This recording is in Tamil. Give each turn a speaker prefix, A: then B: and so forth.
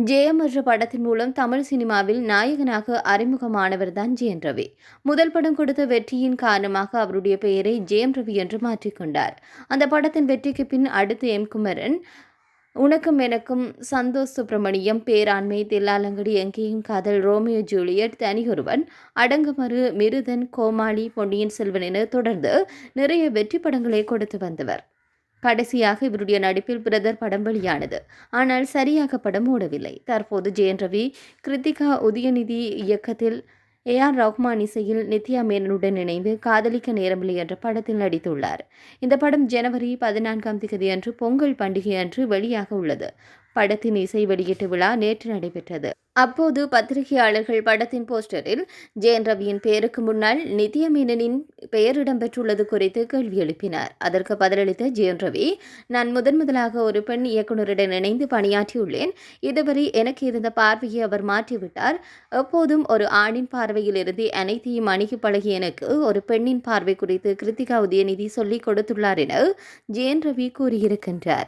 A: ஜெயம் என்ற படத்தின் மூலம் தமிழ் சினிமாவில் நாயகனாக அறிமுகமானவர்தான் ஜெயம் ரவி. முதல் படம் கொடுத்த வெற்றியின் காரணமாக அவருடைய பெயரை ஜெயம் ரவி என்று மாற்றிக்கொண்டார். அந்த படத்தின் வெற்றிக்கு பின் அடுத்து எம். குமரன், உனக்கும் எனக்கும், சந்தோஷ் சுப்பிரமணியம், பேராண்மை, தில்லாலங்கடி, எங்கேயும் காதல், ரோமியோ ஜூலியட், தனியொருவன், அடங்குமறு, மிருதன், கோமாளி, பொன்னியின் செல்வன் என தொடர்ந்து நிறைய வெற்றி படங்களை கொடுத்து வந்தவர். கடைசியாக இவருடைய நடிப்பில் பிரதர் படம் வெளியானது. ஆனால் சரியாக படம் ஓடவில்லை. தற்போது ஜெயம் ரவி கிருத்திகா உதயநிதி இயக்கத்தில் ஏஆர் ரஹ்மான் இசையில் நித்யா மேனனுடன் இணைந்து காதலிக்க நேரமில்லை என்ற படத்தில் நடித்துள்ளார். இந்த படம் ஜனவரி 14 அன்று பொங்கல் பண்டிகை அன்று வெளியாக உள்ளது. படத்தின் இசை வெளியீட்டு விழா நேற்று நடைபெற்றது. அப்போது பத்திரிகையாளர்கள் படத்தின் போஸ்டரில் ஜெயம் ரவியின் பெயருக்கு முன்னால் நித்யா மேனனின் பெயர் இடம்பெற்றுள்ளது குறித்து கேள்வி எழுப்பினார். அதற்கு பதிலளித்த ஜெயம் ரவி, நான் முதலாக ஒரு பெண் இயக்குநருடன் இணைந்து பணியாற்றியுள்ளேன். இதுவரை எனக்கு இருந்த பார்வையை அவர் மாற்றிவிட்டார். எப்போதும் ஒரு ஆணின் பார்வையில் இருந்து அனைத்தையும் அணுகி பழகிய எனக்கு ஒரு பெண்ணின் பார்வை குறித்து கிருத்திகா உதயநிதி சொல்லிக் கொடுத்துள்ளார் என ஜெயம் ரவி கூறியிருக்கின்றார்.